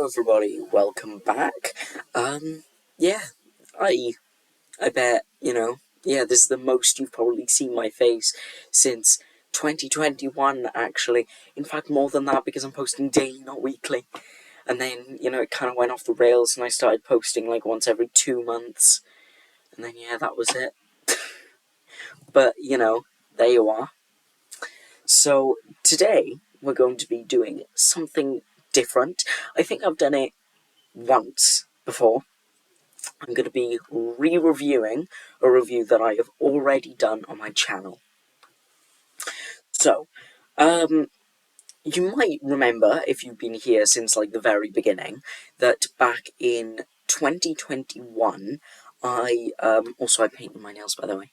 Hello everybody, welcome back. Yeah, I bet, this is the most you've probably seen my face since 2021, actually. In fact, more than that, because I'm posting daily, not weekly. And then, it kind of went off the rails, and I started posting, like, once every 2 months. And then, yeah, that was it. But, there you are. So, today, we're going to be doing something different. I think I've done it once before. I'm going to be re-reviewing a review that I have already done on my channel. So, you might remember, if you've been here since, like, the very beginning, that back in 2021, I painted my nails, by the way.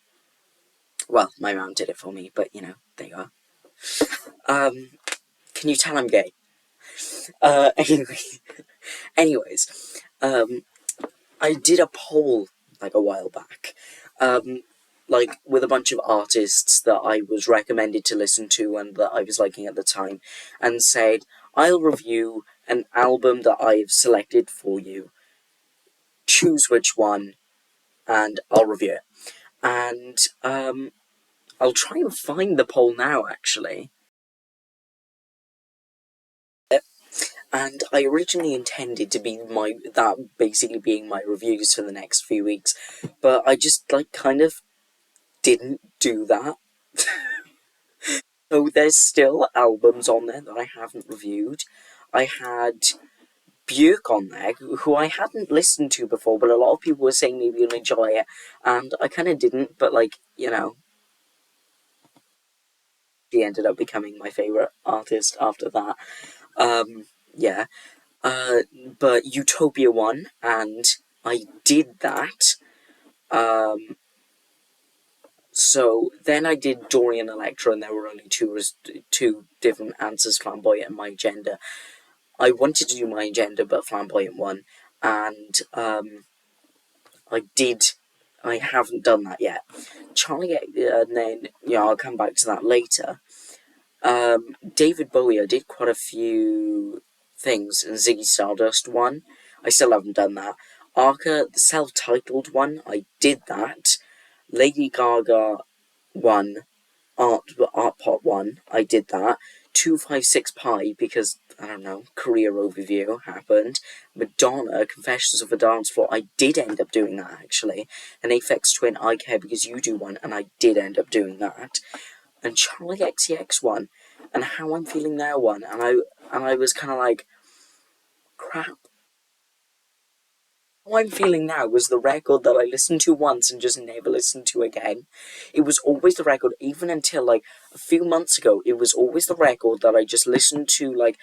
Well, my mum did it for me, but, there you are. Can you tell I'm gay? Anyways, I did a poll, like, a while back, like, with a bunch of artists that I was recommended to listen to and that I was liking at the time, and said, I'll review an album that I've selected for you, choose which one, and I'll review it. And, I'll try and find the poll now, actually. And I originally intended to be basically being my reviews for the next few weeks, but I just, like, kind of didn't do that. So there's still albums on there that I haven't reviewed. I had Björk on there, who I hadn't listened to before, but a lot of people were saying maybe you'll enjoy it, and I kind of didn't, but, like, she ended up becoming my favourite artist after that. Yeah. But Utopia won, and I did that. So then I did Dorian Electra, and there were only two different answers, Flamboyant and My Gender. I wanted to do My Agenda, but Flamboyant won, and I haven't done that yet. And then, I'll come back to that later. David Bowie, I did quite a few things, and Ziggy Stardust won. I still haven't done that. Arca, the self-titled one, I did that. Lady Gaga won. Art Pop one, I did that. 256 Pi, because, I don't know, career overview happened. Madonna, Confessions of a Dance Floor, I did end up doing that, actually. And Aphex Twin, I Care Because You Do one, and I did end up doing that. And Charlie XCX one, and How I'm Feeling Now one, and I was kind of like, crap. How I'm Feeling Now was the record that I listened to once and just never listened to again. It was always the record, even until, like, a few months ago, it was always the record that I just listened to, like,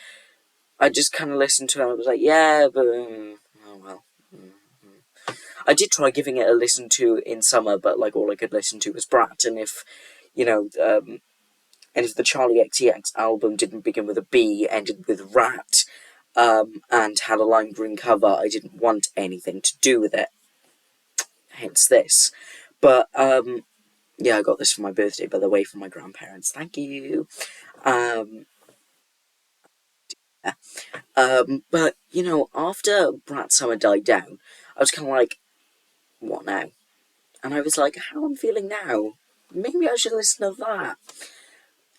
I just kind of listened to it and I was like, yeah, but, oh well. I did try giving it a listen to in summer, but, like, all I could listen to was Brat, and if, and if the Charlie XCX album didn't begin with a B, ended with Rat, and had a lime green cover, I didn't want anything to do with it. Hence this. But, yeah, I got this for my birthday, by the way, from my grandparents. Thank you. But, after Brat Summer died down, I was kind of like, what now? And I was like, How I'm Feeling Now? Maybe I should listen to that.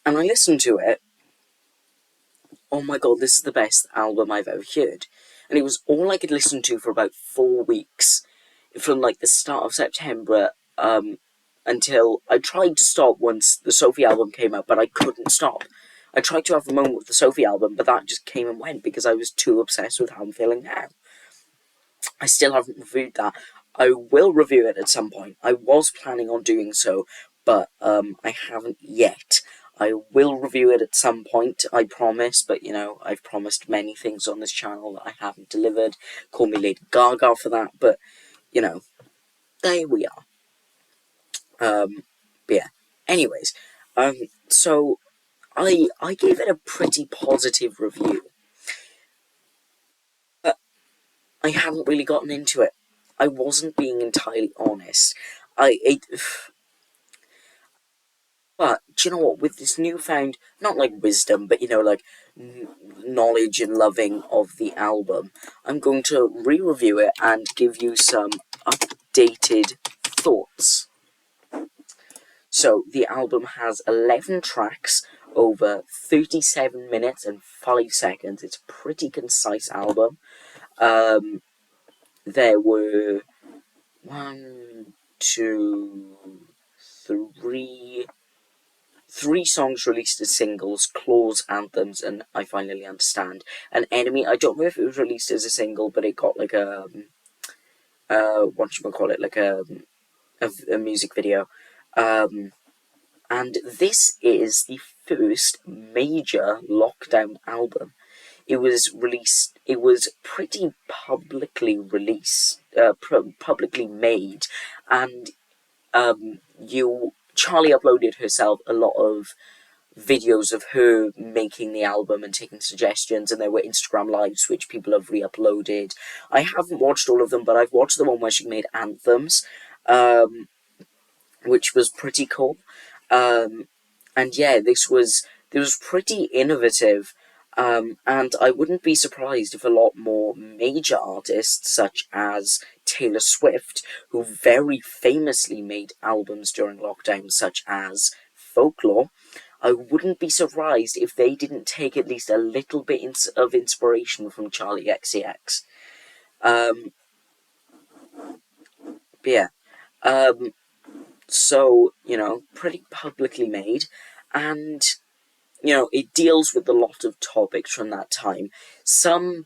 And I listened to it. Oh my god, this is the best album I've ever heard. And it was all I could listen to for about 4 weeks. From, like, the start of September, until I tried to stop once the Sophie album came out, but I couldn't stop. I tried to have a moment with the Sophie album, but that just came and went because I was too obsessed with How I'm Feeling Now. I still haven't reviewed that. I will review it at some point. I was planning on doing so, but I haven't yet. I will review it at some point, I promise, but, I've promised many things on this channel that I haven't delivered. Call me Lady Gaga for that, but, there we are. But yeah. Anyways, so I gave it a pretty positive review. But I hadn't really gotten into it. I wasn't being entirely honest. But do you know what, with this newfound, not like wisdom, but like knowledge and loving of the album, I'm going to re-review it and give you some updated thoughts. So, the album has 11 tracks over 37 minutes and 5 seconds. It's a pretty concise album. There were one, two, three songs released as singles: Claws, Anthems, and I Finally Understand. And Enemy, I don't know if it was released as a single, but it got like whatchamacallit, like a music video. And this is the first major lockdown album. It was pretty publicly released, publicly made, and Charlie uploaded herself a lot of videos of her making the album and taking suggestions, and there were Instagram lives which people have re-uploaded. I haven't watched all of them, but I've watched the one where she made Anthems, which was pretty cool. And yeah, this was pretty innovative, and I wouldn't be surprised if a lot more major artists, such as Taylor Swift, who very famously made albums during lockdown, such as Folklore, I wouldn't be surprised if they didn't take at least a little bit of inspiration from Charli XCX. But yeah. So, pretty publicly made, and, it deals with a lot of topics from that time. Some,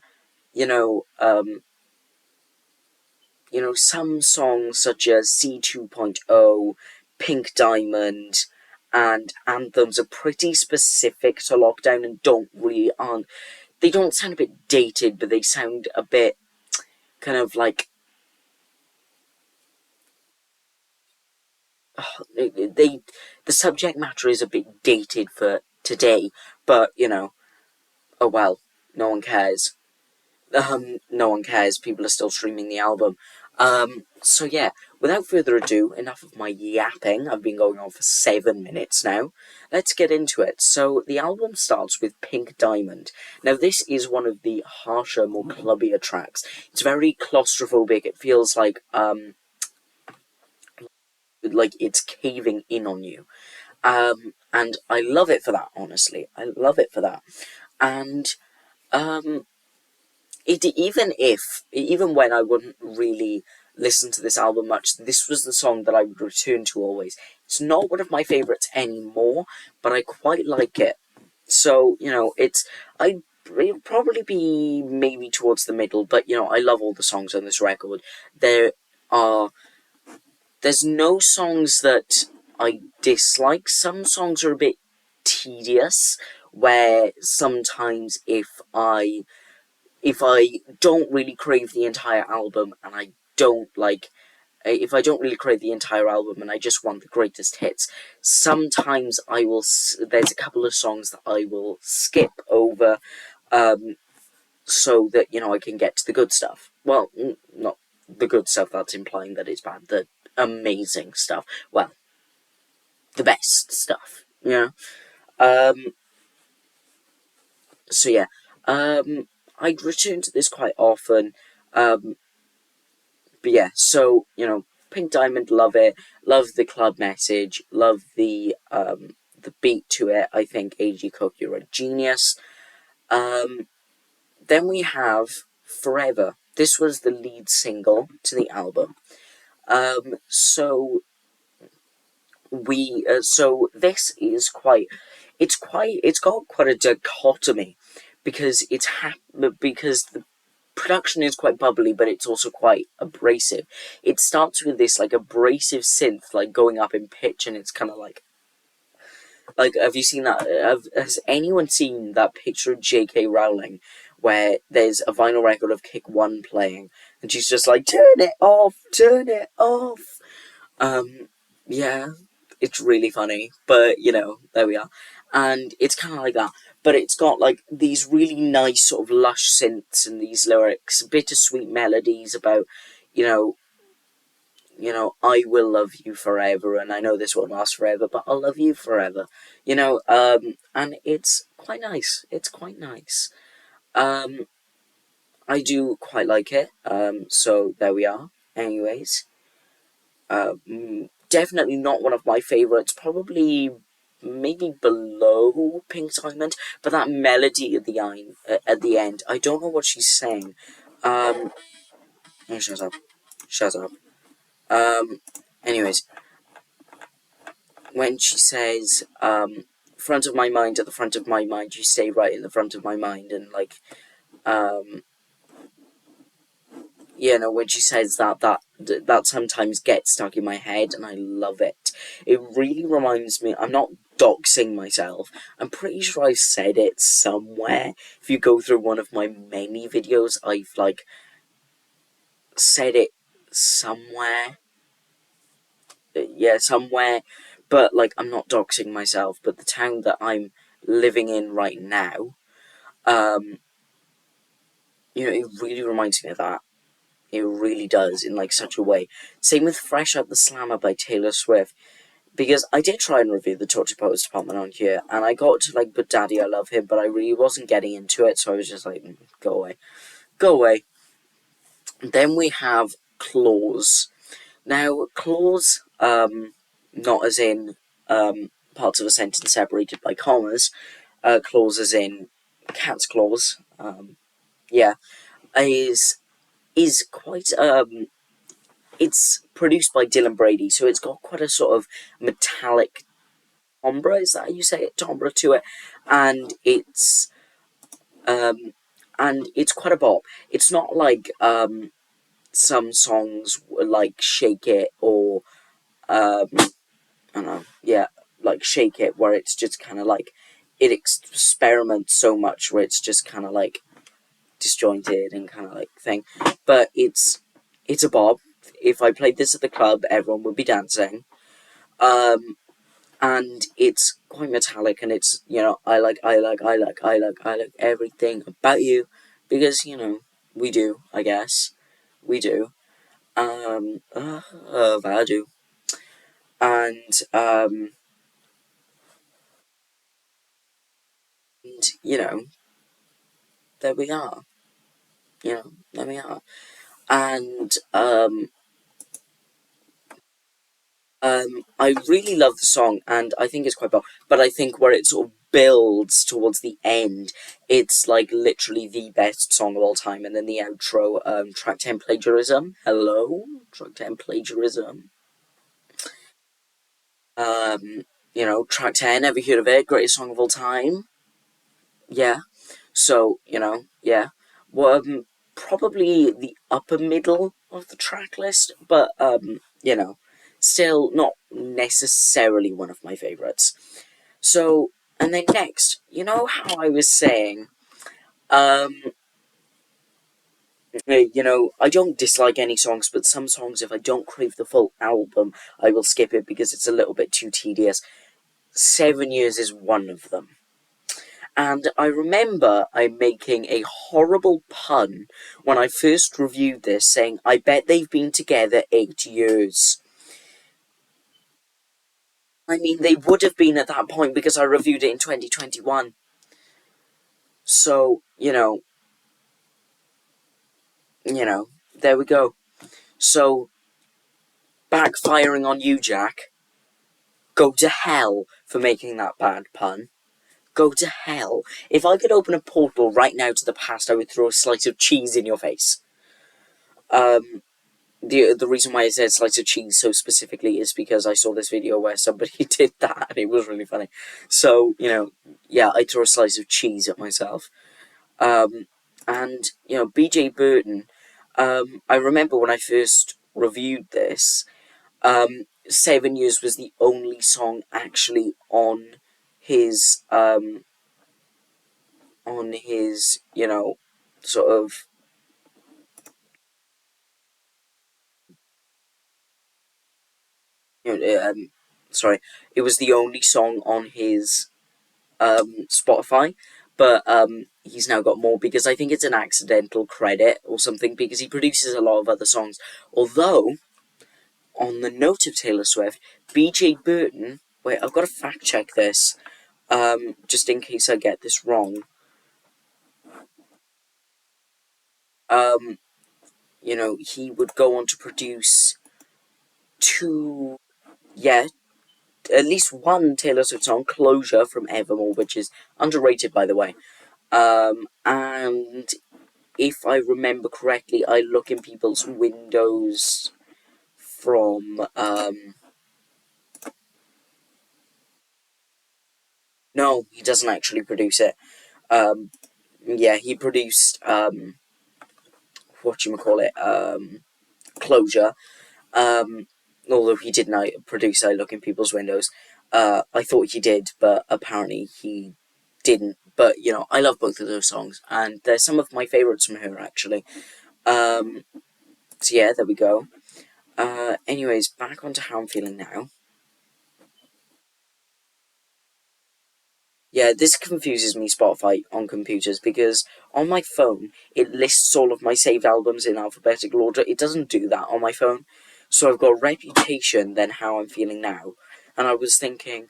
some songs such as C 2.0, Pink Diamond, and Anthems are pretty specific to lockdown and they don't sound a bit dated, but they sound a bit kind of like, the subject matter is a bit dated for today, but, oh well, no one cares. No one cares, people are still streaming the album. So yeah, without further ado, enough of my yapping. I've been going on for 7 minutes now. Let's get into it. So, the album starts with Pink Diamond. Now, this is one of the harsher, more clubbier tracks. It's very claustrophobic. It feels like it's caving in on you. And I love it for that, honestly. I love it for that. And, even when I wouldn't really listen to this album much, this was the song that I would return to always. It's not one of my favourites anymore, but I quite like it. So, it'll probably be maybe towards the middle, but, I love all the songs on this record. There's no songs that I dislike. Some songs are a bit tedious, where sometimes if I don't really crave the entire album, and if I don't really crave the entire album and I just want the greatest hits, sometimes there's a couple of songs that I will skip over, so that, I can get to the good stuff. Well, not the good stuff, that's implying that it's bad, the amazing stuff. Well, the best stuff, So yeah, I'd return to this quite often, but yeah, so, Pink Diamond, love it, love the club message, love the beat to it. I think A.G. Cook, you're a genius. Then we have Forever. This was the lead single to the album. So this is it's got quite a dichotomy, because because the production is quite bubbly, but it's also quite abrasive. It starts with this, abrasive synth, going up in pitch, and it's kind of have you seen that? Has anyone seen that picture of J.K. Rowling, where there's a vinyl record of Kick 1 playing, and she's just like, turn it off, turn it off. Yeah, it's really funny, but, there we are. And it's kind of like that, but it's got, these really nice sort of lush synths and these lyrics, bittersweet melodies about, I will love you forever, and I know this won't last forever, but I'll love you forever. And it's quite nice. It's quite nice. Um, I do quite like it. So there we are. Anyways, definitely not one of my favorites. Probably maybe below Pink Diamond, but that melody at the end, I don't know what she's saying. Oh, shut up, shut up. Um, anyways, when she says, front of my mind, at the front of my mind, you stay right in the front of my mind, and like, um, when she says that sometimes gets stuck in my head, and I love it. It really reminds me, I'm not doxing myself, I'm pretty sure I said it somewhere. If you go through one of my many videos, I've, like, said it somewhere. Yeah, somewhere. But, like, I'm not doxing myself, but the town that I'm living in right now, um, it really reminds me of that. It really does, in, like, such a way. Same with Fresh Out the Slammer by Taylor Swift. Because I did try and review the Torture Post Department on here, and I got to, like, But Daddy, I Love Him, but I really wasn't getting into it, so I was just like, go away. Go away. Then we have Claws. Now, claws, not as in, parts of a sentence separated by commas, claws as in cat's claws, yeah, is, quite, it's produced by Dylan Brady, so it's got quite a sort of metallic timbre, is that how you say it, timbre to it, and um, it's quite a bop. It's not like, some songs like Shake It or, I don't know, yeah, like Shake It, where it's just kind of like, it experiments so much where it's just kind of like disjointed and kind of like thing. But it's a bob. If I played this at the club, everyone would be dancing. And it's quite metallic, and it's, I like everything about you, because, we do, I guess. We do. I do. And there we are. There we are. And, I really love the song, and I think it's quite well, but I think where it sort of builds towards the end, it's, like, literally the best song of all time, and then the outro, track 10 plagiarism. Hello? Track 10 plagiarism. Track 10, ever heard of it? Greatest song of all time? Yeah. So, yeah. Well, probably the upper middle of the track list, but, still not necessarily one of my favourites. So, and then next, how I was saying, um, I don't dislike any songs, but some songs, if I don't crave the full album, I will skip it because it's a little bit too tedious. 7 Years is one of them. And I remember I'm making a horrible pun when I first reviewed this, saying, I bet they've been together 8 years. I mean, they would have been at that point because I reviewed it in 2021. So, there we go. So, backfiring on you, Jack. Go to hell for making that bad pun. Go to hell. If I could open a portal right now to the past, I would throw a slice of cheese in your face. The reason why I said slice of cheese so specifically is because I saw this video where somebody did that, and it was really funny. So, yeah, I throw a slice of cheese at myself. And, BJ Burton, I remember when I first reviewed this, 7 Years was the only song actually on his, sort of, sorry, it was the only song on his, Spotify, but, he's now got more, because I think it's an accidental credit or something, because he produces a lot of other songs, although, on the note of Taylor Swift, BJ Burton, wait, I've got to fact check this, just in case I get this wrong. Um, he would go on to produce two, yeah, at least one Taylor Swift song, Closure from Evermore, which is underrated, by the way. And if I remember correctly, I Look in People's Windows from, no, he doesn't actually produce it. Yeah, he produced, whatchamacallit, Closure. Although he didn't produce I Look in People's Windows. I thought he did, but apparently he didn't. But, I love both of those songs, and they're some of my favourites from her, actually. So yeah, there we go. Anyways, back onto How I'm Feeling Now. Yeah, this confuses me, Spotify, on computers, because on my phone, it lists all of my saved albums in alphabetical order. It doesn't do that on my phone. So I've got Reputation, then How I'm Feeling Now. And I was thinking,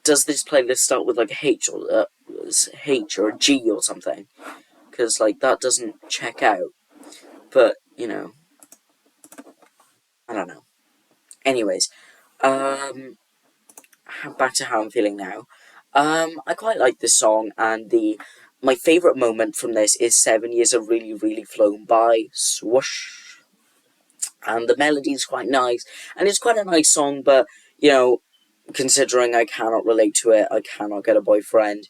does this playlist start with like a H or a G or something? Because like that doesn't check out. But I don't know. Anyways, back to How I'm Feeling Now. I quite like this song, and my favourite moment from this is 7 years have really, really flown by. Swoosh. And the melody is quite nice, and it's quite a nice song, but, considering I cannot relate to it, I cannot get a boyfriend,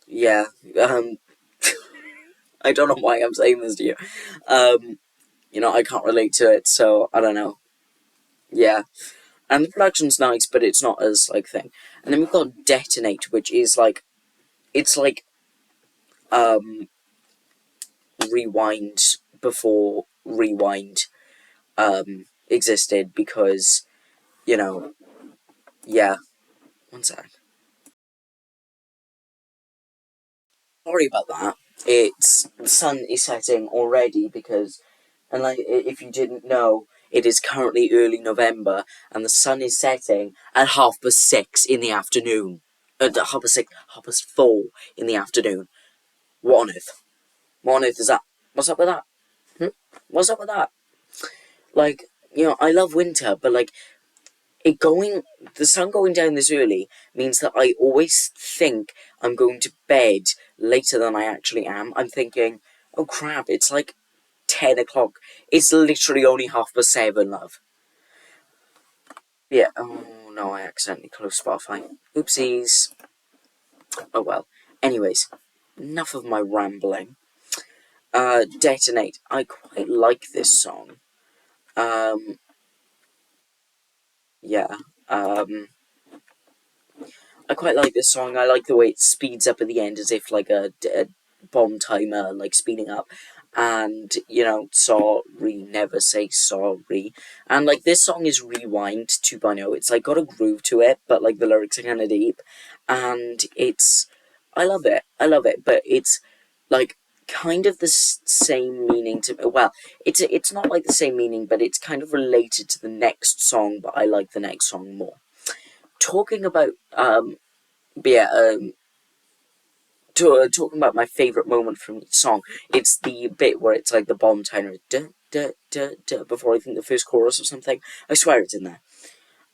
yeah, I don't know why I'm saying this to you, I can't relate to it, so, I don't know, yeah. And the production's nice, but it's not as, thing. And then we've got Detonate, which is, it's Rewind before Rewind, existed, because, yeah, one sec. Sorry about that. The sun is setting already, because, and if you didn't know, it is currently early November, and the sun is setting at 6:30 in the afternoon. At 6:30, 4:30 in the afternoon. What on earth? What on earth is that? What's up with that? What's up with that? I love winter, but it going, the sun going down this early means that I always think I'm going to bed later than I actually am. I'm thinking, oh crap, it's 10 o'clock. It's literally only 7:30, love. Yeah, oh no, I accidentally closed Spotify. Oopsies. Oh well. Anyways, enough of my rambling. Detonate. I quite like this song. Um, yeah. I quite like this song. I like the way it speeds up at the end, as if a bomb timer, speeding up. And, sorry, never say sorry. And, this song is Rewind 2.0. It's, got a groove to it, but, the lyrics are kind of deep. And I love it. I love it. But it's, kind of the same meaning to, well, it's not, the same meaning, but it's kind of related to the next song, but I like the next song more. Talking about, yeah, talking about my favourite moment from each song, it's the bit where it's the bomb timer, duh, duh, duh, duh, before I think the first chorus or something. I swear it's in there.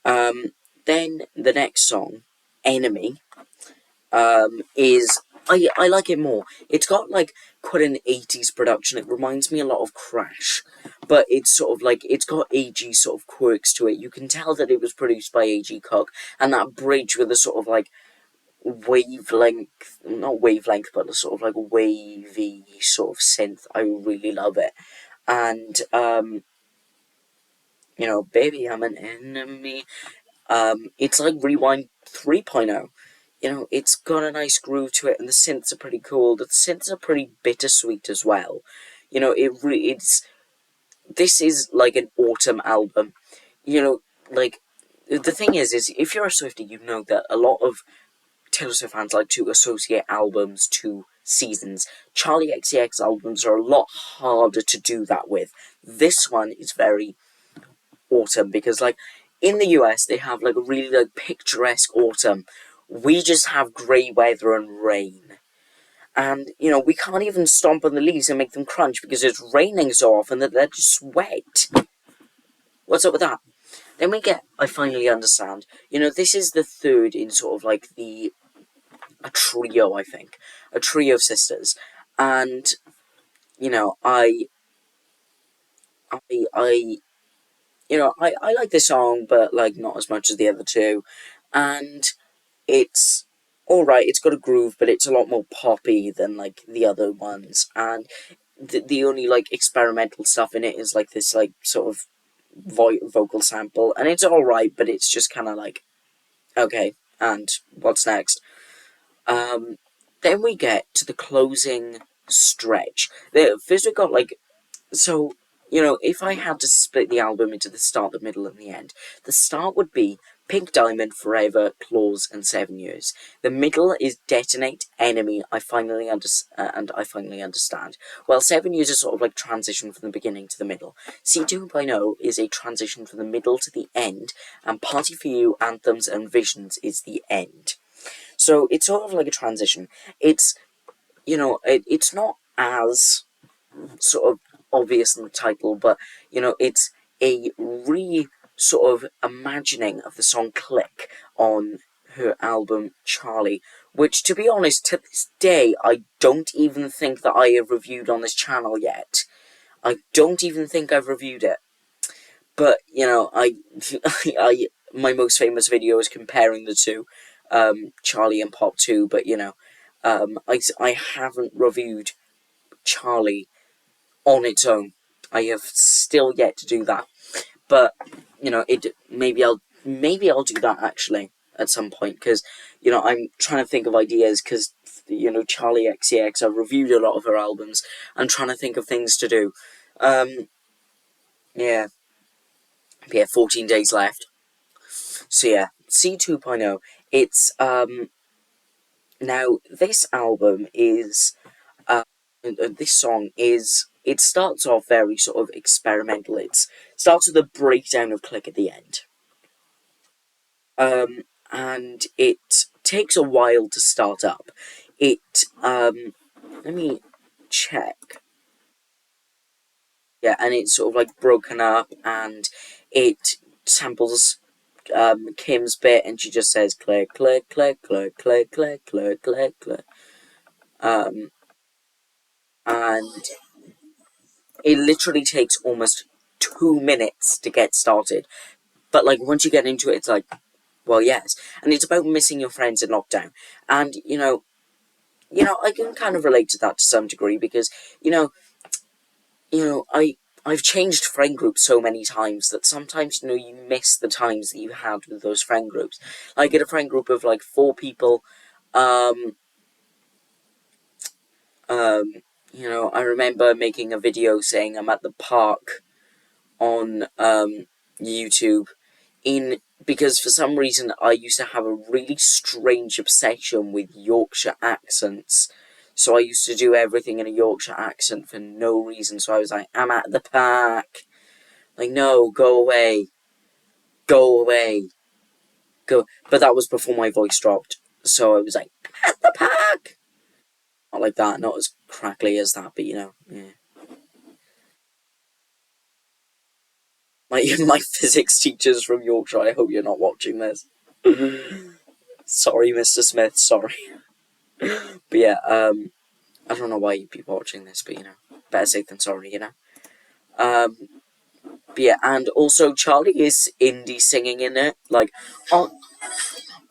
Then the next song, Enemy, is, I like it more. It's got quite an 80s production. It reminds me a lot of Crash, but it's sort of it's got AG sort of quirks to it. You can tell that it was produced by AG Cook, and that bridge with a sort of wavelength, not wavelength, but a sort of wavy sort of synth. I really love it. And, Baby, I'm an Enemy. It's Rewind 3.0. It's got a nice groove to it, and the synths are pretty cool. The synths are pretty bittersweet as well. This is an autumn album. The thing is if you're a Swiftie, you know that a lot of Taylor Swift fans like to associate albums to seasons. Charlie XCX albums are a lot harder to do that with. This one is very autumn, because like in the US they have like a really like picturesque autumn. We just have grey weather and rain. And, you know, we can't even stomp on the leaves and make them crunch because it's raining so often that they're just wet. What's up with that? Then we get I Finally Understand. You know, this is the third in sort of like a trio, I think. A trio of sisters. And, you know, I I like this song, but like not as much as the other two. And it's alright, it's got a groove, but it's a lot more poppy than like the other ones. And the only like experimental stuff in it is like this like sort of vocal sample, and it's alright, but it's just kind of like, okay, and what's next? Then we get to the closing stretch. First we got like, so, you know, if I had to split the album into the start, the middle, and the end, the start would be Pink Diamond, Forever, Claws, and 7 Years. The middle is Detonate, Enemy, I Finally Understand. Well, 7 Years is sort of like transition from the beginning to the middle. C2.0 is a transition from the middle to the end, and Party for You, Anthems, and Visions is the end. So it's sort of like a transition. It's, you know, it's not as sort of obvious in the title, but, you know, it's a sort of imagining of the song Click on her album Charlie, which, to be honest, to this day, I don't even think that I have reviewed on this channel yet. I don't even think I've reviewed it. But, you know, my most famous video is comparing the two, Charlie and Pop 2, but, you know, I haven't reviewed Charlie on its own. I have still yet to do that, but you know, maybe I'll do that actually at some point, because you know, I'm trying to think of ideas, because you know, Charlie XCX, I've reviewed a lot of her albums. I'm trying to think of things to do. Yeah, 14 days left. So yeah, C2.0. It's now this album is this song is, it starts off very sort of experimental. It starts with a breakdown of Click at the end. And it takes a while to start up. Let me check. Yeah, and it's sort of like broken up, and it samples Kim's bit, and she just says click, click, click, click, click, click, click, click, click. And it literally takes almost 2 minutes to get started. But like once you get into it, it's like, well, yes. And it's about missing your friends in lockdown. And I can kind of relate to that to some degree, because I've changed friend groups so many times that sometimes you miss the times that you had with those friend groups. Like in a friend group of like 4 people, I remember making a video saying I'm at the park on YouTube, because for some reason I used to have a really strange obsession with Yorkshire accents. So I used to do everything in a Yorkshire accent for no reason. So I was like, I'm at the park. Like, no, go away. Go away. Go. But that was before my voice dropped. So I was like, I'm at the park. Not like that, not as crackly as that, but yeah. My physics teacher's from Yorkshire, I hope you're not watching this. Sorry, Mr. Smith, sorry. But yeah, I don't know why you'd be watching this, but better safe than sorry, But yeah, and also Charlie is indie singing in it, like,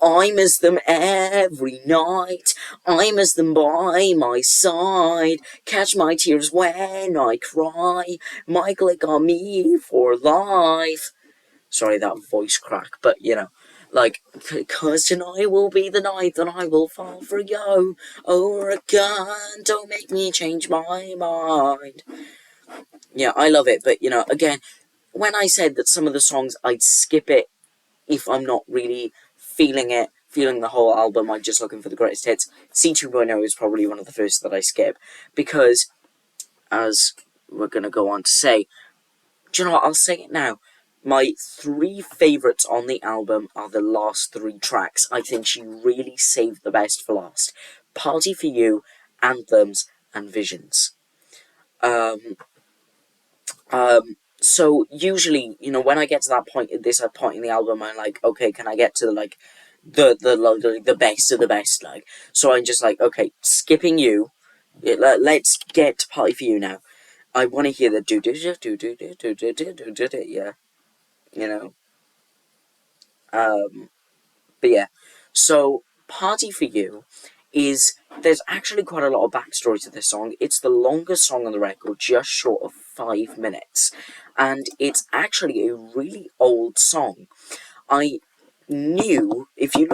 I miss them every night, I miss them by my side, catch my tears when I cry, my click on me for life. Sorry, that voice crack, but like, because tonight will be the night that I will fall for you over again, don't make me change my mind. Yeah, I love it, but again, when I said that some of the songs I'd skip it if I'm not really feeling it feeling the whole album, I'm just looking for the greatest hits. C2.0 is probably one of the first that I skip, because, as we're going to go on to say, do you know what, I'll say it now. My 3 favourites on the album are the last 3 tracks. I think she really saved the best for last. Party for You, Anthems, and Visions. So usually, when I get to that point, this point in the album, I'm like, okay, can I get to the best of the best, like? So I'm just like, okay, skipping You. Let's get to Party for You now. I want to hear the do do do do do do do do do do do, yeah, you know. But yeah, so Party for You there's actually quite a lot of backstory to this song. It's the longest song on the record, just short of 5 minutes, and it's actually a really old song. I knew, if you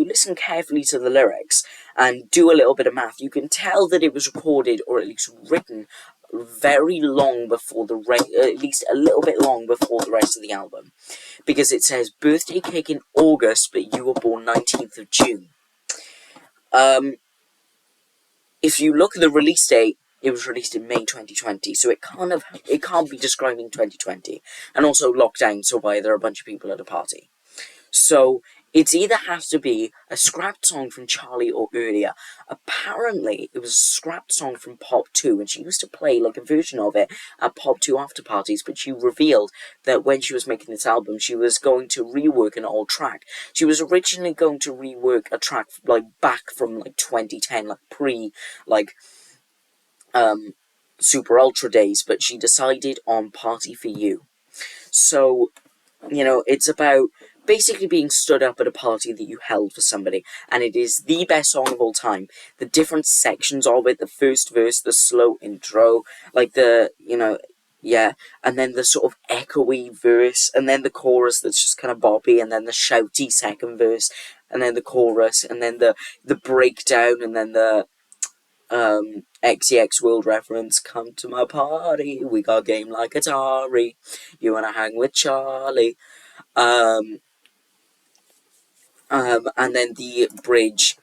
listen carefully to the lyrics and do a little bit of math, you can tell that it was recorded, or at least written, very long before at least a little bit long before the rest of the album, because it says birthday cake in August, but you were born 19th of June. If you look at the release date, it was released in May 2020, so it can't be describing 2020, and also lockdown, so why there are a bunch of people at a party. So it either has to be a scrapped song from Charlie or earlier. Apparently, it was a scrapped song from Pop 2, and she used to play like a version of it at Pop 2 after parties, but she revealed that when she was making this album, she was going to rework an old track. She was originally going to rework a track like back from like 2010, like pre like Super Ultra days, but she decided on Party for You. So it's about basically being stood up at a party that you held for somebody, and it is the best song of all time. The different sections of it, the first verse, the slow intro, like yeah, and then the sort of echoey verse, and then the chorus that's just kind of boppy, and then the shouty second verse, and then the chorus, and then the breakdown, and then the XEX World reference, come to my party, we got game like Atari, you wanna hang with Charlie, and then the bridge,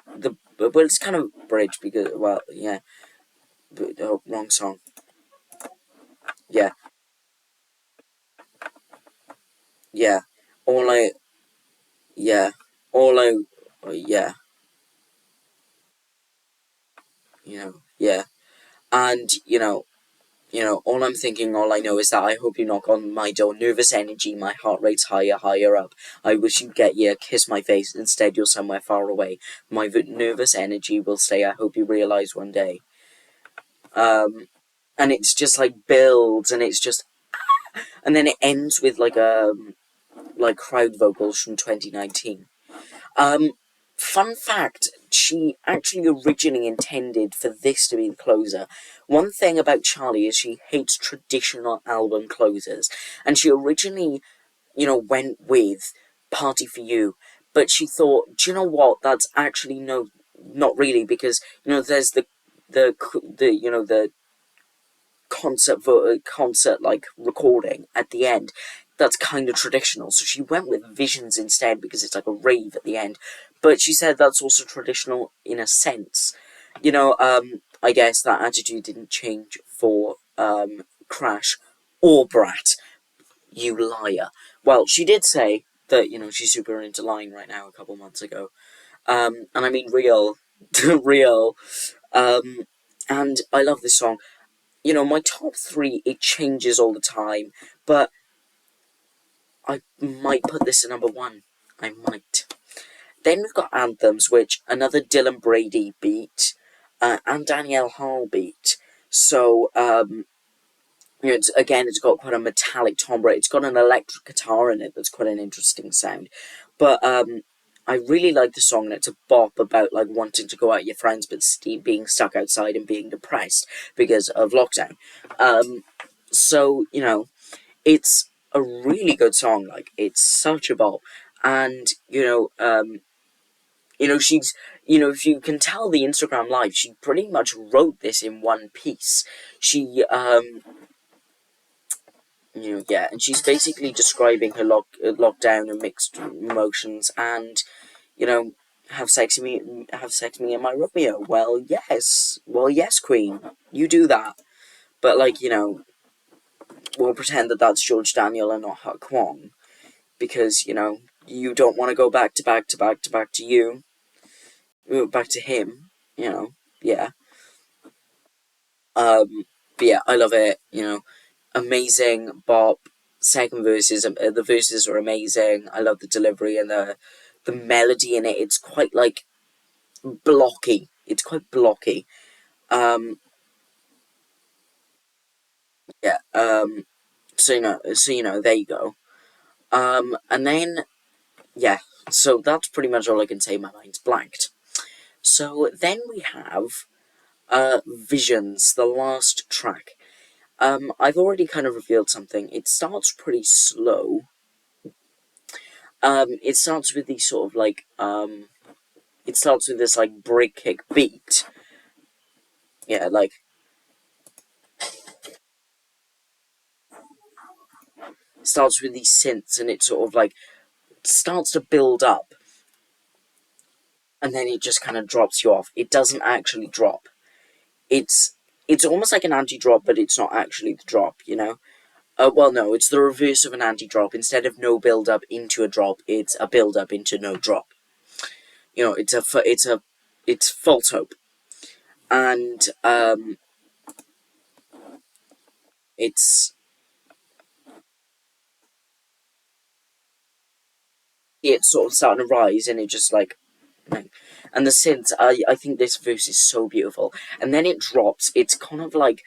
well, it's kind of bridge because, well, yeah, but, oh, wrong song, yeah, yeah, all I, yeah, all I, yeah, yeah, and, all I'm thinking, all I know is that I hope you knock on my door. Nervous energy, my heart rate's higher, higher up. I wish you'd get here, kiss my face. Instead, you're somewhere far away. My nervous energy will stay. I hope you realize one day. And it's just like builds, and it's just, and then it ends with like crowd vocals from 2019. Fun fact, she actually originally intended for this to be the closer. One thing about Charlie is she hates traditional album closers, and she originally, went with Party for You, but she thought, do you know what, that's actually not really, because, there's the concert like recording at the end that's kind of traditional, so she went with Visions instead because it's like a rave at the end, but she said that's also traditional in a sense. I guess that attitude didn't change for Crash or Brat. You liar. Well, she did say that she's super into lying right now a couple months ago, and I mean real real. And I love this song. My top 3, it changes all the time, but I might put this at number 1. I might. Then we've got Anthems, which another Dylan Brady beat, and Danielle Hall beat. So, it's got quite a metallic timbre. It's got an electric guitar in it that's quite an interesting sound. But, I really like the song, and it's a bop about, like, wanting to go out with your friends, but being stuck outside and being depressed because of lockdown. So, it's a really good song, like, it's such a bop. And, she's, if you can tell the Instagram live, she pretty much wrote this in one piece. She, yeah, and she's basically describing her lockdown and mixed emotions, and, have sex me and my Romeo. Well, yes, Queen, you do that. But, like, we'll pretend that that's George Daniel and not Huck Kwong, because, you don't want to go back to back to back to back to you, back to him, yeah. But yeah, I love it, amazing bop. Second verses, the verses are amazing. I love the delivery and the melody in it. It's quite, like, blocky. It's quite blocky. Um, yeah. There you go. And then, yeah. So that's pretty much all I can say. My mind's blanked. So then we have Visions, the last track. I've already kind of revealed something. It starts pretty slow. It starts with these sort of like it starts with this like break kick beat. Yeah, like starts with these synths, and it sort of like starts to build up, and then it just kind of drops you off. It doesn't actually drop. It's it's almost like an anti-drop, but it's not actually the drop. Well, no, it's the reverse of an anti-drop. Instead of no build-up into a drop, it's a build-up into no drop. It's false hope, and it's it's sort of starting to rise, and it just like, and the synths. I think this verse is so beautiful, and then it drops. It's kind of like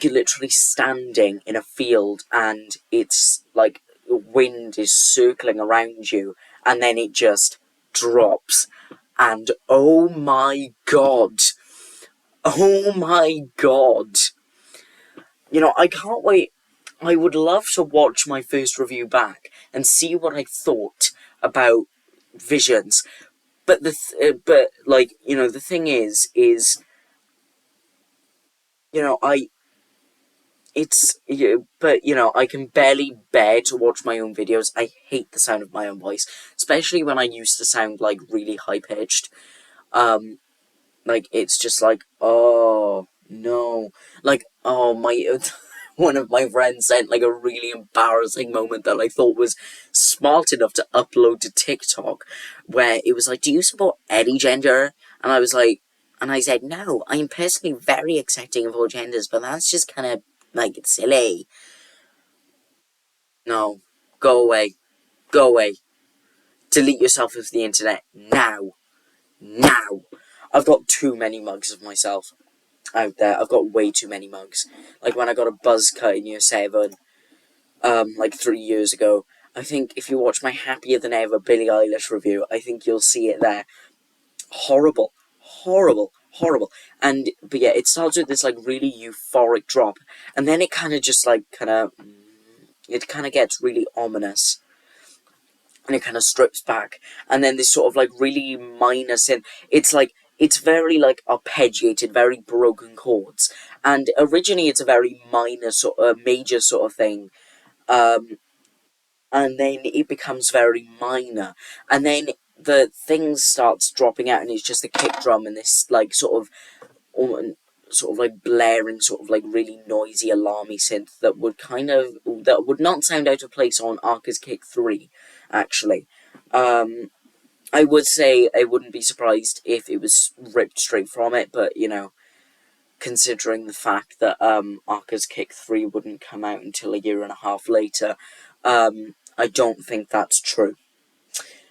you're literally standing in a field, and it's like the wind is circling around you, and then it just drops, and oh my god, oh my god, I can't wait. I would love to watch my first review back and see what I thought about Visions. But the thing is, I it's but I can barely bear to watch my own videos. I hate the sound of my own voice, especially when I used to sound like really high pitched. Um, like it's just like, oh no, like, oh my. One of my friends sent like a really embarrassing moment that I thought was smart enough to upload to TikTok, where it was like, "Do you support any gender?" And I was like, and I said, "No, I'm personally very accepting of all genders, but that's just kind of like it's silly." No, go away, go away, delete yourself off the internet now, now. I've got too many mugs of myself out there. I've got way too many mugs. Like when I got a buzz cut in year 7, like 3 years ago. I think if you watch my Happier Than Ever Billie Eilish review, I think you'll see it there. Horrible, horrible, horrible. But yeah, it starts with this like really euphoric drop, and then it kind of just like it kind of gets really ominous, and it kind of strips back, and then this sort of like really minor synth. It's like it's very like arpeggiated, very broken chords, and originally it's a very minor sort of major sort of thing. Um, and then it becomes very minor, and then the thing starts dropping out, and it's just a kick drum and this like sort of like blaring, sort of like really noisy, alarmy synth that would not sound out of place on Arca's Kick 3, actually. I would say I wouldn't be surprised if it was ripped straight from it, but considering the fact that Arca's Kick 3 wouldn't come out until a year and a half later, I don't think that's true.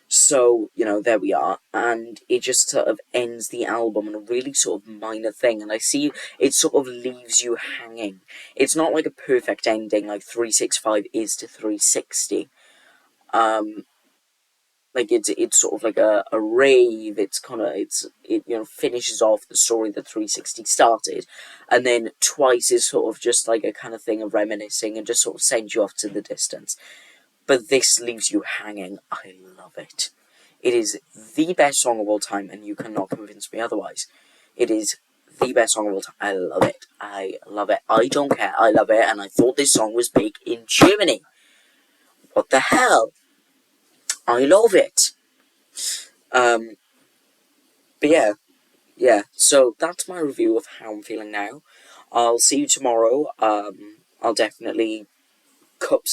So, there we are, and it just sort of ends the album on a really sort of minor thing, and I see it sort of leaves you hanging. It's not like a perfect ending like 365 is to 360. Like it's sort of like a rave. It finishes off the story that 360 started, and then Twice is sort of just like a kind of thing of reminiscing and just sort of sends you off to the distance. But this leaves you hanging. I love it. It is the best song of all time, and you cannot convince me otherwise. It is the best song of all time. I love it. I love it. I don't care. I love it, and I thought this song was big in Germany. What the hell? I love it. But yeah. So that's my review of how I'm feeling now. I'll see you tomorrow. I'll definitely cook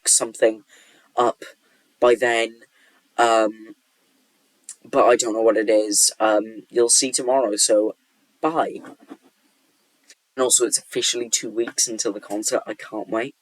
something up by then. But I don't know what it is. You'll see tomorrow. So bye. And also, it's officially 2 weeks until the concert. I can't wait.